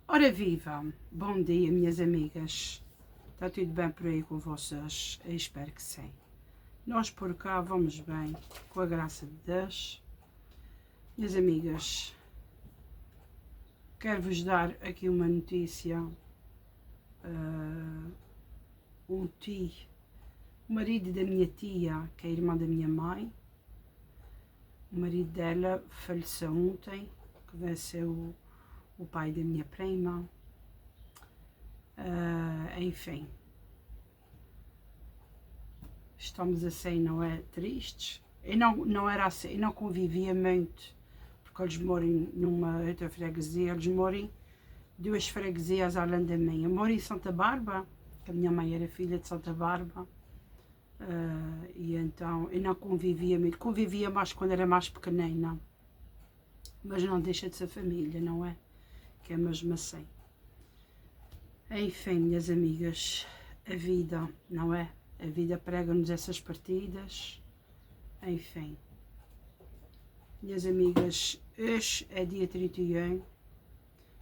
Ora viva, bom dia minhas amigas, está tudo bem por aí com vocês? Eu espero que sim. Nós por cá vamos bem, com a graça de Deus. Minhas amigas, quero-vos dar aqui uma notícia. O marido da minha tia, que é a irmã da minha mãe, o marido dela faleceu ontem, que vai ser o pai da minha prima. Enfim, estamos assim, não é? Tristes. Eu não era assim, eu não convivia muito, porque eles moram numa outra freguesia, eles moram 2 freguesias além da minha. Eu moro em Santa Bárbara, que a minha mãe era filha de Santa Bárbara, e então eu não convivia muito, convivia mais quando era mais pequenina, mas não deixa de ser família, não é? Que é mesmo assim. Enfim, minhas amigas, a vida, não é? A vida prega-nos essas partidas. Enfim, minhas amigas, hoje é dia 31,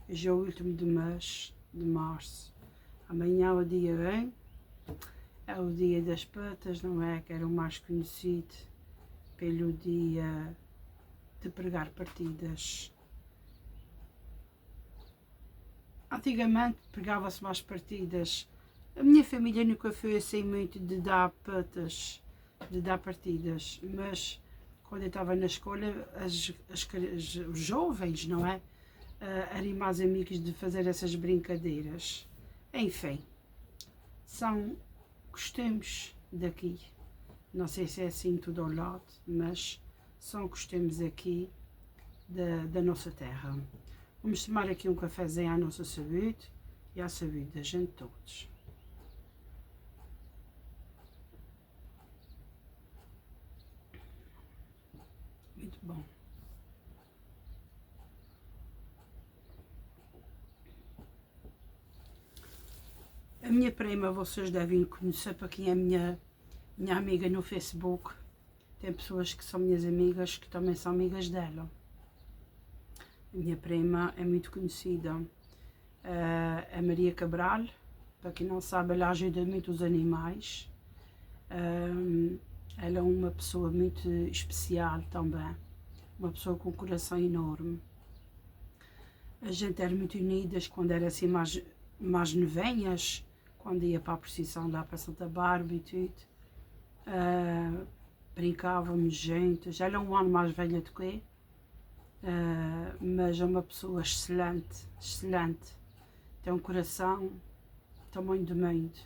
hoje é o último do mês de março. Amanhã é o dia 1, é o dia das patas, não é? Que era o mais conhecido pelo dia de pregar partidas. Antigamente pregava-se mais partidas. A minha família nunca foi assim muito de dar patas, de dar partidas, mas quando eu estava na escola, os jovens, não é? Eram mais amigos de fazer essas brincadeiras. Enfim, são costumes daqui. Não sei se é assim tudo ao lado, mas são costumes aqui da nossa terra. Vamos tomar aqui um cafezinho à nossa saúde e à saúde da gente todos. Muito bom. A minha prima, vocês devem conhecer, para quem é minha amiga no Facebook. Tem pessoas que são minhas amigas, que também são amigas dela. A minha prima é muito conhecida. A Maria Cabral, para quem não sabe, ela ajuda muito os animais. Ela é uma pessoa muito especial também. Uma pessoa com um coração enorme. A gente era muito unidas quando era assim mais novenhas, quando ia para a procissão lá para Santa Bárbara e tudo. Brincávamos juntas. Ela é um ano mais velha do que eu, mas é uma pessoa excelente, excelente. Tem um coração tamanho do mundo.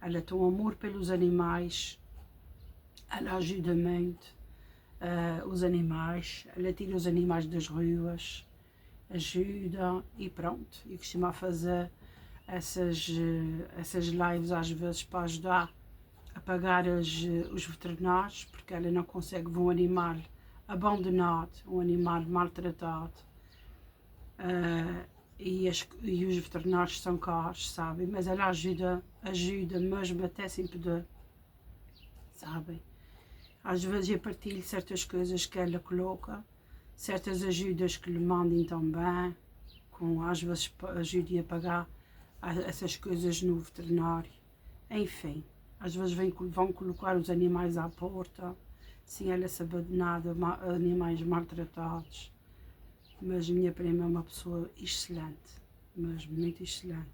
Ela tem um amor pelos animais, ela ajuda muito os animais, ela tira os animais das ruas, ajuda e pronto. E costuma fazer essas lives às vezes para ajudar a pagar os veterinários, porque ela não consegue ver um animal abandonado, um animal maltratado. E os veterinários são caros, sabe? Mas ela ajuda mesmo até sem poder, sabe? Às vezes eu partilho certas coisas que ela coloca, certas ajudas que lhe mandem também, às vezes ajuda a pagar essas coisas no veterinário. Enfim, às vezes vão colocar os animais à porta, sem ela saber de nada, animais maltratados. Mas a minha prima é uma pessoa excelente, mesmo muito excelente,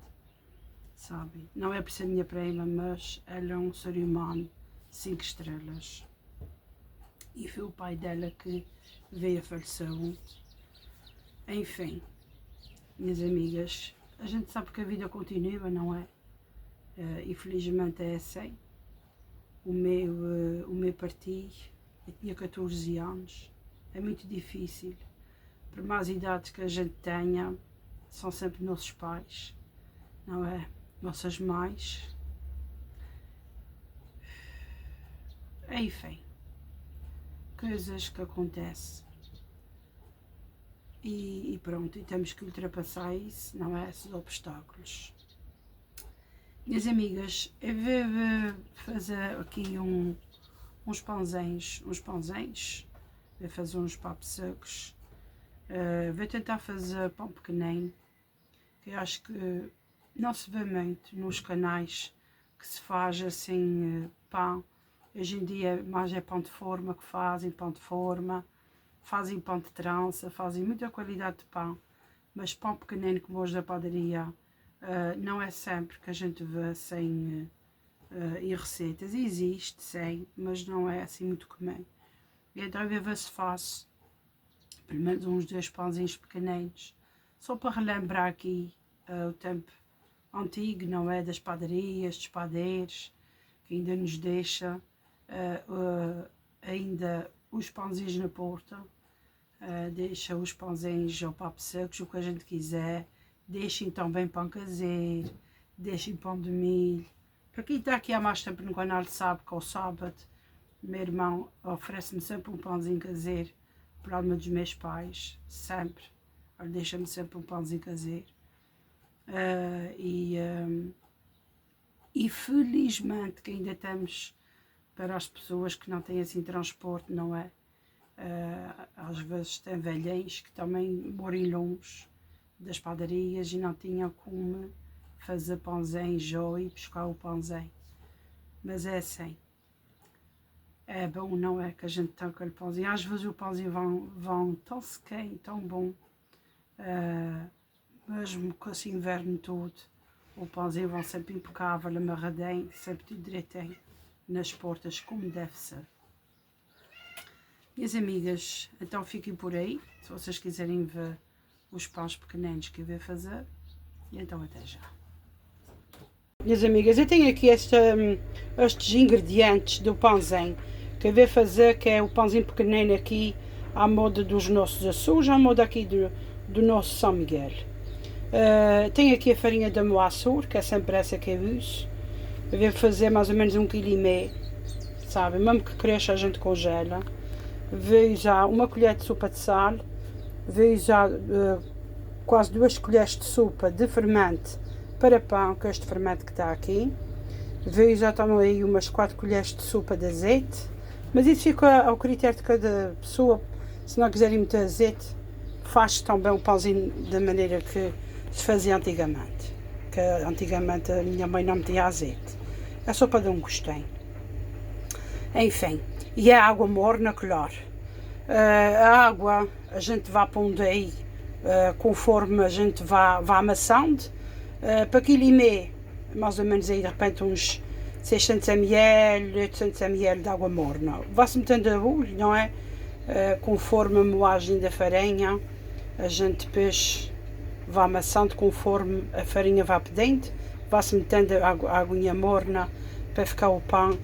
sabe? Não é por ser minha prima, mas ela é um ser humano 5 estrelas. E foi o pai dela que veio a falecer ontem. Enfim, minhas amigas, a gente sabe que a vida continua, não é? Infelizmente é assim. O meu partido, eu tinha 14 anos, é muito difícil. Por mais idades que a gente tenha, são sempre nossos pais. não é? Nossas mães. Enfim, coisas que acontecem. E pronto, e temos que ultrapassar isso, não é? Esses obstáculos. Minhas amigas, eu vou fazer aqui uns pãozinhos, vou fazer uns papos secos. Vou tentar fazer pão pequenino, que eu acho que não se vê muito nos canais que se faz assim pão. Hoje em dia mais é pão de forma que fazem, pão de forma, fazem pão de trança, fazem muita qualidade de pão, mas pão pequenino como hoje da padaria não é sempre que a gente vê sem e receitas. Existe, sei, mas não é assim muito comum. E então eu vou ver se faço pelo menos uns 2 pãozinhos pequeninos, só para relembrar aqui o tempo antigo, não é? Das padarias, dos padeiros, que ainda nos deixa ainda os pãozinhos na porta, deixa os pãozinhos ou papos secos, o que a gente quiser, deixem também pão caseiro, deixem pão de milho. Para quem está aqui há mais tempo no canal sabe que ao sábado meu irmão oferece-me sempre um pãozinho caseiro por alma dos meus pais, sempre. Ele deixa-me sempre um pãozinho caseiro. E felizmente que ainda temos para as pessoas que não têm assim transporte, não é? Às vezes tem velhinhos que também moram longe das padarias e não tinham como fazer pãozinhos ou ir buscar o pãozinho. Mas é assim. É bom, não é? Que a gente tem aquele pãozinho. Às vezes o pãozinho vão tão sequinho, tão bom. Mesmo com esse inverno todo, o pãozinho vão sempre impecável, amarradinho, sempre tudo direitinho nas portas, como deve ser. Minhas amigas, então fiquem por aí, se vocês quiserem ver os pães pequeninos que eu vou fazer. E então até já. Minhas amigas, eu tenho aqui estes ingredientes do pãozinho que eu vou fazer, que é o pãozinho pequenino aqui, à moda dos nossos Açores, à moda aqui do nosso São Miguel. Tenho aqui a farinha da Moaçor, que é sempre essa que eu uso. Eu vou fazer mais ou menos 1,5 kg, sabe? Mesmo que cresça a gente congela. Vou usar uma colher de sopa de sal, vou usar quase 2 colheres de sopa de fermento para pão, que é este fermento que está aqui. Vou usar também umas 4 colheres de sopa de azeite, mas isso fica ao critério de cada pessoa. Se não quiserem muito azeite, faz também o pãozinho da maneira que se fazia antigamente, que antigamente a minha mãe não metia azeite, é só para dar um gostinho. Enfim, e a água morna, claro. A água a gente vai pondo aí conforme a gente vai amassando. Para quilo e meio, mais ou menos aí de repente uns 600 ml, 800 ml de água morna. Vai-se metendo a bulho, não é? Conforme a moagem da farinha, a gente depois vai amassando conforme a farinha vai pedindo, vai-se metendo a aguinha morna para ficar o pão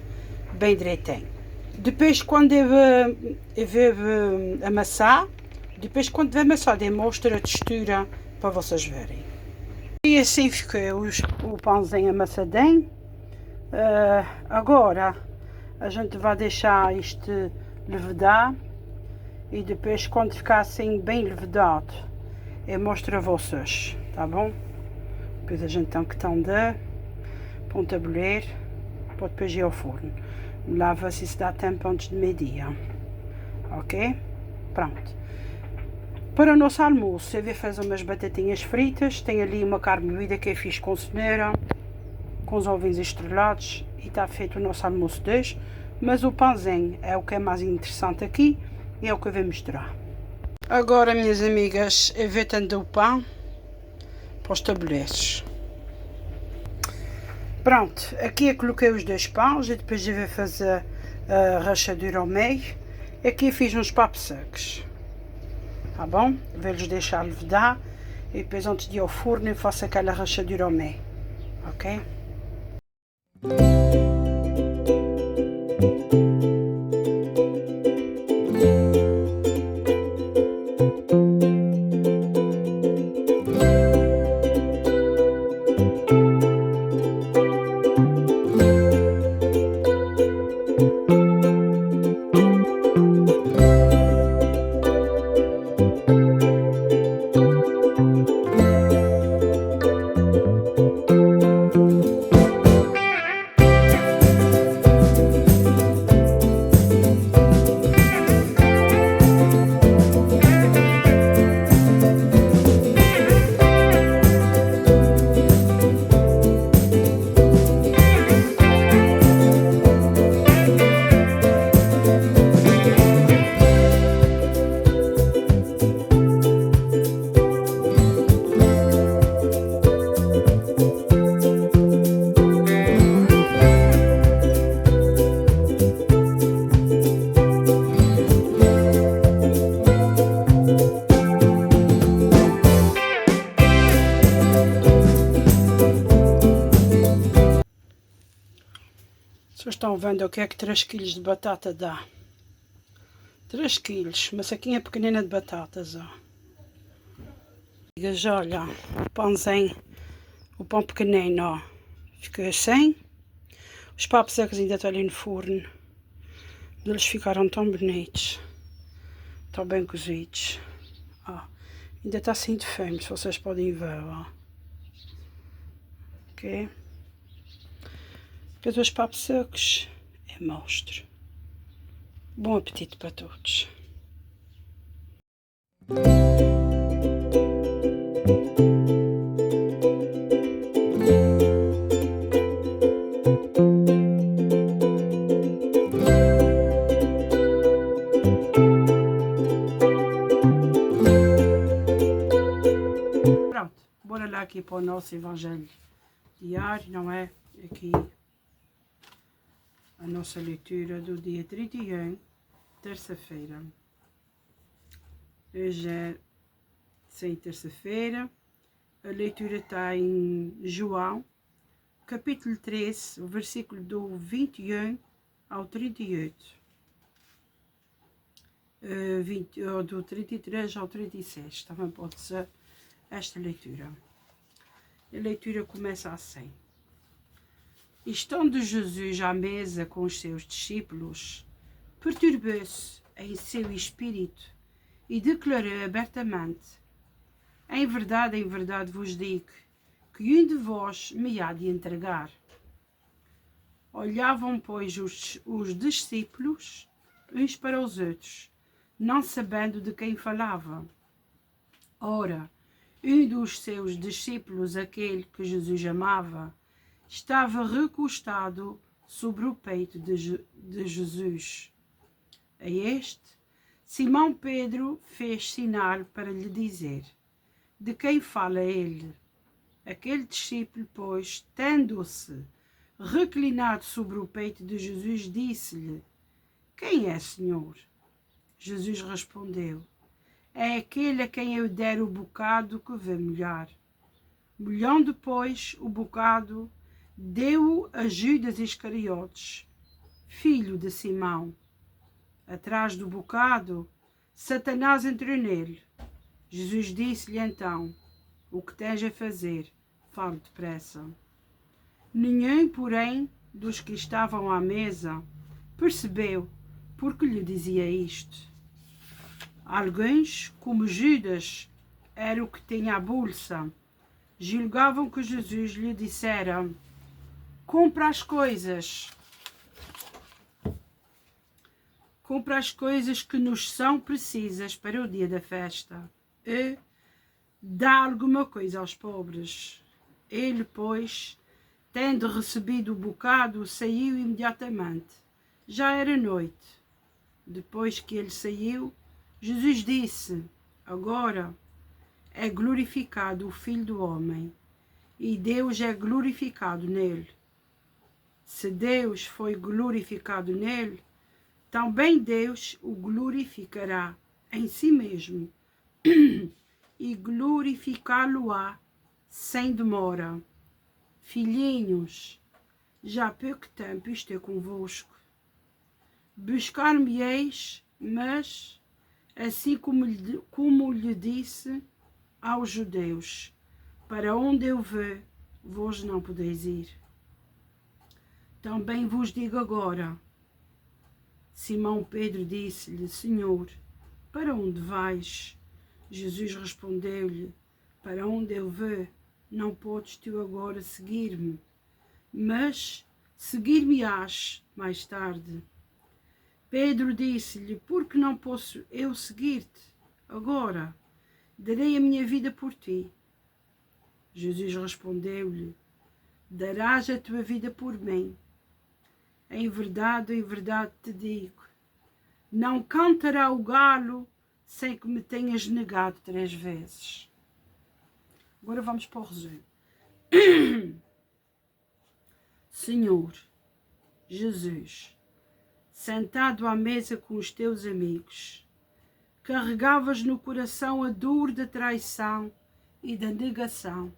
bem direitinho. Depois quando eu vou amassar, depois quando vou amassar eu mostro a textura para vocês verem. E assim ficou o pãozinho amassadinho. Agora a gente vai deixar isto levedar e depois quando ficar assim bem levedado eu mostro a vocês, tá bom? Depois a gente tem que tender para um tabuleiro para depois ir ao forno. Lá ver se dá tempo antes de meio-dia, ok? Pronto. Para o nosso almoço eu vou fazer umas batatinhas fritas. Tenho ali uma carne moída que eu fiz com cenoura, com os ovinhos estrelados, e está feito o nosso almoço de hoje. Mas o pãozinho é o que é mais interessante aqui e é o que eu vou misturar. Agora, minhas amigas, eu vou tender o pão para os tabuleiros. Pronto, aqui eu coloquei os 2 pães e depois eu vou fazer a rachadura ao meio. Aqui eu fiz uns papos secos, tá bom? Vou-los deixar levedar e depois antes de ir ao forno eu faço aquela rachadura ao meio, ok? Vocês estão vendo o que é que 3 kg de batata dá? 3 kg, uma saquinha pequenina de batatas, ó. Já olha, o pãozinho, o pão pequenino, ó, ficou assim. Os papos secos ainda estão ali no forno. Eles ficaram tão bonitos, tão bem cozidos, ó. Ainda está assim de fome, se vocês podem ver, ó. Ok? Depois os papos secos é monstro. Bom apetite para todos. Pronto, bora lá aqui para o nosso evangelho diário, não é? Aqui a nossa leitura do dia 31, terça-feira. Hoje é sem terça-feira. A leitura está em João, capítulo 13, o versículo do 21 ao 38. Do 33 ao 36, também pode ser esta leitura. A leitura começa assim. Estando Jesus à mesa com os seus discípulos, perturbou-se em seu espírito e declarou abertamente: em verdade vos digo, que um de vós me há de entregar. Olhavam, pois, os discípulos uns para os outros, não sabendo de quem falava. Ora, um dos seus discípulos, aquele que Jesus amava, estava recostado sobre o peito de Jesus. A este, Simão Pedro fez sinal para lhe dizer: de quem fala ele? Aquele discípulo, pois, tendo-se reclinado sobre o peito de Jesus, disse-lhe: quem é, Senhor? Jesus respondeu: é aquele a quem eu der o bocado que vê molhar. Molhando depois o bocado, deu-o a Judas Iscariotes, filho de Simão. Atrás do bocado, Satanás entrou nele. Jesus disse-lhe então: o que tens a fazer, fale depressa. Nenhum, porém, dos que estavam à mesa percebeu porque lhe dizia isto. Alguns, como Judas era o que tinha a bolsa, julgavam que Jesus lhe dissera: compra as coisas que nos são precisas para o dia da festa e dá alguma coisa aos pobres. Ele, pois, tendo recebido o bocado, saiu imediatamente. Já era noite. Depois que ele saiu, Jesus disse: agora é glorificado o Filho do Homem, e Deus é glorificado nele. Se Deus foi glorificado nele, também Deus o glorificará em si mesmo e glorificá-lo-á sem demora. Filhinhos, já há pouco tempo estou convosco. Buscar-me-eis, mas, assim como lhe disse aos judeus: para onde eu vou, vós não podeis ir. Também vos digo agora. Simão Pedro disse-lhe: Senhor, para onde vais? Jesus respondeu-lhe: para onde eu vou, não podes tu agora seguir-me, mas seguir-me-ás mais tarde. Pedro disse-lhe: por que não posso eu seguir-te agora? Darei a minha vida por ti. Jesus respondeu-lhe: darás a tua vida por mim. Em verdade te digo, não cantará o galo sem que me tenhas negado 3 vezes. Agora vamos para o resumo. Senhor Jesus, sentado à mesa com os teus amigos, carregavas no coração a dor da traição e da negação.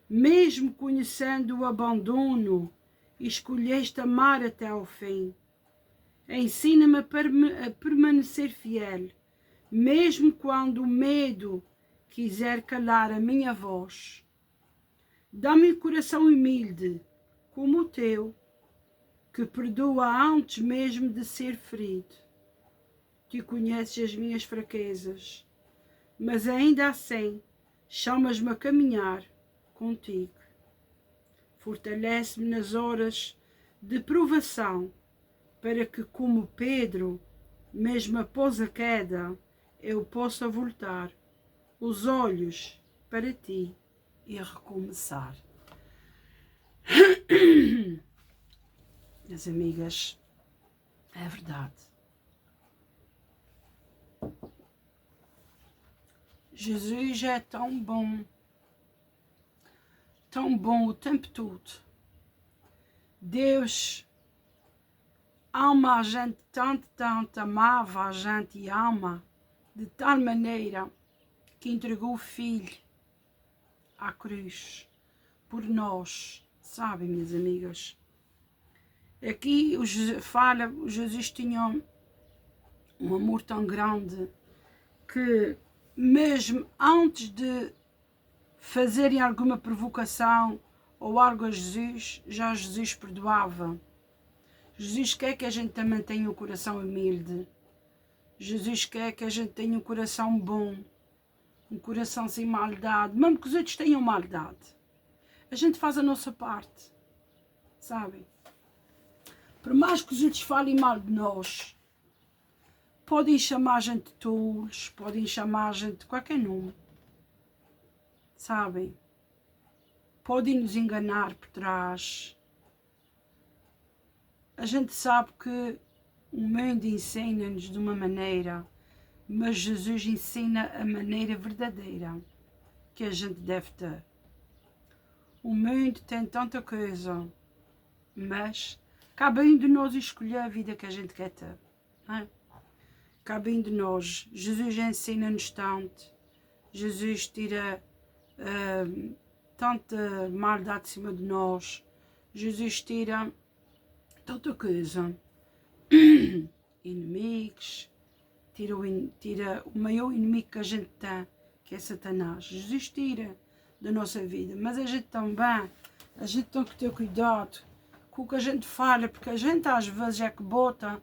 Mesmo conhecendo o abandono e escolheste amar até ao fim. Ensina-me a permanecer fiel, mesmo quando o medo quiser calar a minha voz. Dá-me um coração humilde, como o teu, que perdoa antes mesmo de ser ferido. Tu conheces as minhas fraquezas, mas ainda assim chamas-me a caminhar contigo. Fortalece-me nas horas de provação, para que, como Pedro, mesmo após a queda, eu possa voltar os olhos para ti e recomeçar. Minhas amigas, é verdade. Jesus é tão bom o tempo todo. Deus ama a gente tanto, amava a gente e ama de tal maneira que entregou o Filho à cruz por nós, sabem, minhas amigas? Aqui os Jesus tinha um amor tão grande que mesmo antes de fazerem alguma provocação ou algo a Jesus, já Jesus perdoava. Jesus quer que a gente também tenha um coração humilde. Jesus quer que a gente tenha um coração bom, um coração sem maldade, mesmo que os outros tenham maldade. A gente faz a nossa parte, sabem? Por mais que os outros falem mal de nós, podem chamar a gente de tolos, podem chamar a gente de qualquer nome, sabem? Podem nos enganar por trás. A gente sabe que o mundo ensina-nos de uma maneira, mas Jesus ensina a maneira verdadeira que a gente deve ter. O mundo tem tanta coisa, mas cabe de nós escolher a vida que a gente quer ter. Não é? Cabe de nós. Jesus ensina-nos tanto. Jesus tira tanta maldade de cima de nós. Jesus tira tanta coisa. Inimigos. Tira o maior inimigo que a gente tem, que é Satanás. Jesus tira da nossa vida. Mas a gente também, a gente tem que ter cuidado com o que a gente fala, porque a gente às vezes é que bota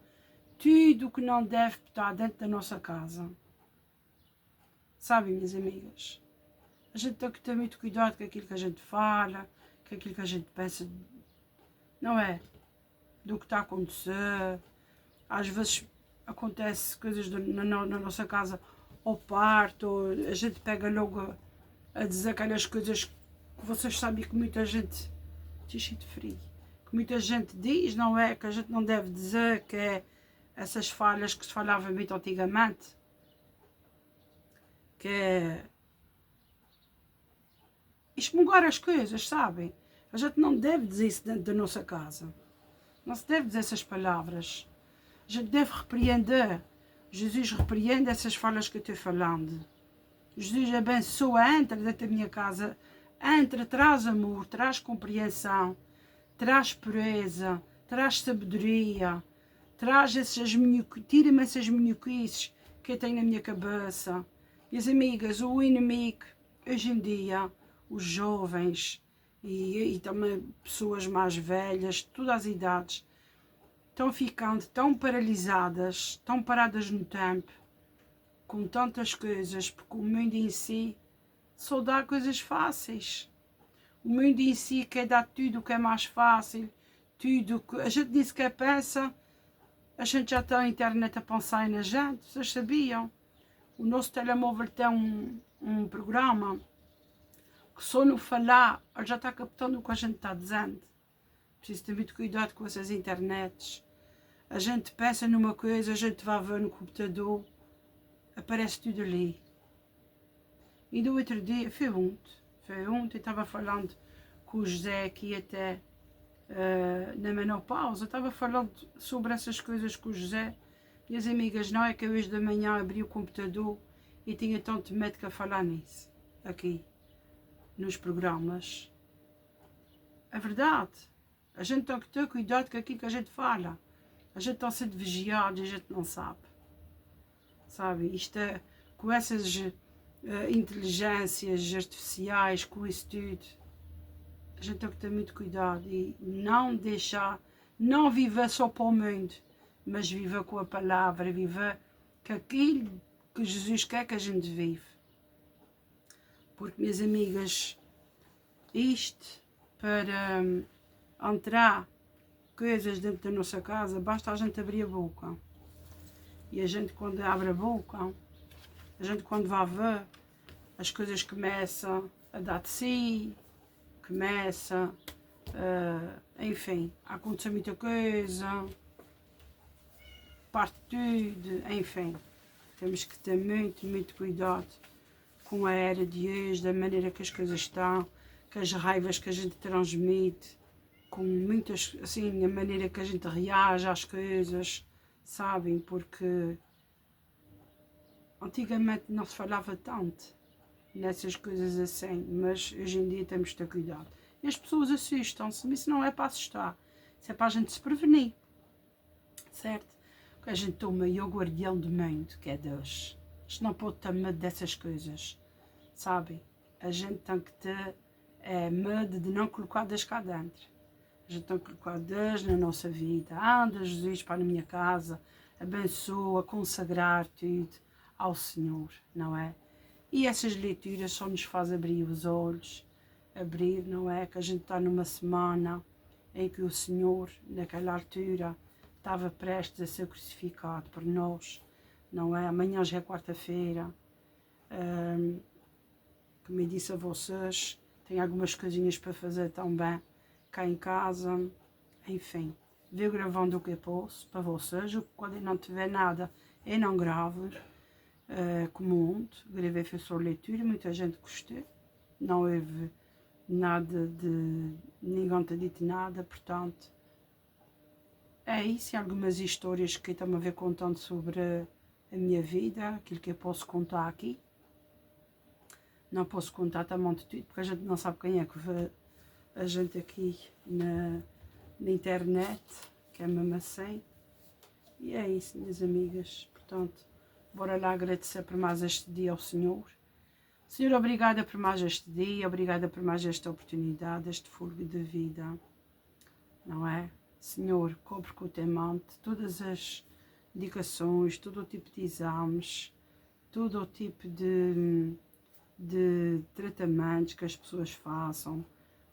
tudo o que não deve estar dentro da nossa casa. Sabem, minhas amigas? A gente tem que ter muito cuidado com aquilo que a gente fala, com aquilo que a gente pensa, não é? Do que está a acontecer. Às vezes acontece coisas na nossa casa ao parto, ou a gente pega logo a dizer aquelas coisas que vocês sabem que muita gente diz de frio. Que muita gente diz, não é? Que a gente não deve dizer, que é essas falhas que se falava muito antigamente. Que é exmungar as coisas, sabem? A gente não deve dizer isso dentro da nossa casa. Não se deve dizer essas palavras. A gente deve repreender. Jesus repreende essas falas que eu estou falando. Jesus abençoa, entra dentro da minha casa. Entra, traz amor, traz compreensão, traz pureza, traz sabedoria, tira-me essas minhoquices que eu tenho na minha cabeça. Minhas amigas, o inimigo, hoje em dia, os jovens e também pessoas mais velhas, de todas as idades, estão ficando tão paralisadas, tão paradas no tempo, com tantas coisas, porque o mundo em si só dá coisas fáceis. O mundo em si quer dar tudo o que é mais fácil, tudo que a gente disse que pensa, a gente já está na internet a pensar na gente, vocês sabiam? O nosso telemóvel tem um programa que só no falar, ele já está captando o que a gente está dizendo. Preciso ter muito cuidado com essas internets. A gente pensa numa coisa, a gente vai ver no computador, aparece tudo ali. E do outro dia, foi ontem, estava falando com o José aqui até na menopausa, estava falando sobre essas coisas com o José. Minhas amigas, não é que eu hoje de manhã abri o computador e tinha tanto medo que a falar nisso, aqui, nos programas. É verdade. A gente tem que ter cuidado com aquilo que a gente fala. A gente está sendo vigiado e a gente não sabe. Sabe? Isto é, com essas inteligências artificiais, com isso tudo, a gente tem que ter muito cuidado e não deixar, não viver só para o mundo, mas viver com a palavra, viver com aquilo que Jesus quer que a gente vive. Porque, minhas amigas, isto para entrar coisas dentro da nossa casa, basta a gente abrir a boca. E a gente, quando abre a boca, a gente, quando vai ver, as coisas começam a dar de si, começa, enfim, a acontecer muita coisa, parte tudo, enfim. Temos que ter muito, muito cuidado com a era de hoje, da maneira que as coisas estão, com as raivas que a gente transmite, com muitas, assim, a maneira que a gente reage às coisas, sabem? Porque antigamente não se falava tanto nessas coisas assim, mas hoje em dia temos de ter cuidado. E as pessoas assustam-se, mas isso não é para assustar, isso é para a gente se prevenir, certo? Porque a gente toma o guardião do mundo, que é Deus. A gente não pode ter medo dessas coisas, sabe? A gente tem que ter medo de não colocar Deus cá dentro. A gente tem que colocar Deus na nossa vida. Anda, Jesus, para a minha casa, abençoa, consagrar tudo ao Senhor, não é? E essas leituras só nos faz abrir os olhos, abrir, não é? Que a gente está numa semana em que o Senhor, naquela altura, estava prestes a ser crucificado por nós, não é? Amanhã já é quarta-feira. Como eu disse a vocês, tenho algumas coisinhas para fazer também cá em casa, enfim. Vou gravando o que eu posso para vocês. Quando eu não tiver nada, eu não gravo. Como ontem, gravei foi só leitura, muita gente gostou. Não houve nada de... ninguém te dito nada, portanto... É isso, e algumas histórias que estão a ver contando sobre a minha vida, aquilo que eu posso contar aqui. Não posso contar também de tudo, porque a gente não sabe quem é que vê a gente aqui na internet, que é mesmo assim. E é isso, minhas amigas. Portanto, bora lá agradecer por mais este dia ao Senhor. Senhor, obrigada por mais este dia, obrigada por mais esta oportunidade, este fôlego de vida, não é? Senhor, cobre com o teu manto todas as indicações, todo o tipo de exames, todo o tipo de tratamentos que as pessoas façam,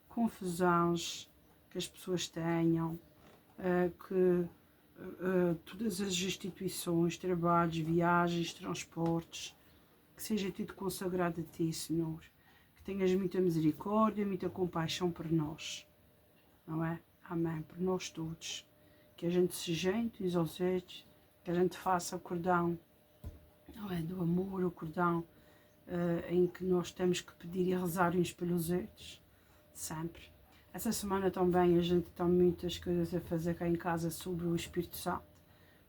confusões que as pessoas tenham, que todas as instituições, trabalhos, viagens, transportes, que seja tudo consagrado a Ti, Senhor. Que tenhas muita misericórdia, muita compaixão por nós, não é? Amém, por nós todos. Que a gente se junte uns aos outros, que a gente faça o cordão, não é? Do amor, o cordão em que nós temos que pedir e rezar uns pelos outros, sempre. Essa semana também a gente tem muitas coisas a fazer cá em casa sobre o Espírito Santo.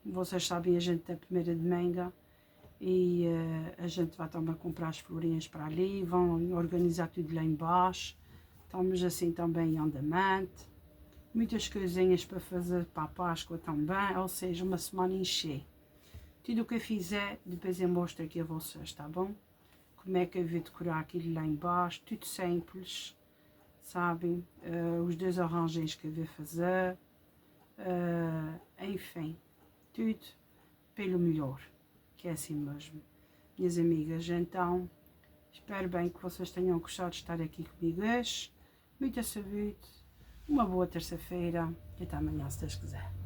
Como vocês sabem, a gente tem a primeira domingo e a gente vai também comprar as florinhas para ali, vão organizar tudo lá embaixo. Estamos assim também em andamento. Muitas coisinhas para fazer para a Páscoa também, ou seja, uma semana encher. Tudo o que eu fizer, depois eu mostro aqui a vocês, tá bom? Como é que eu vou decorar aquilo lá embaixo, tudo simples, sabem? Os dois arranjos que eu vou fazer, enfim, tudo pelo melhor, que é assim mesmo. Minhas amigas, então, espero bem que vocês tenham gostado de estar aqui comigo hoje. Muita saúde, uma boa terça-feira e até amanhã, se Deus quiser.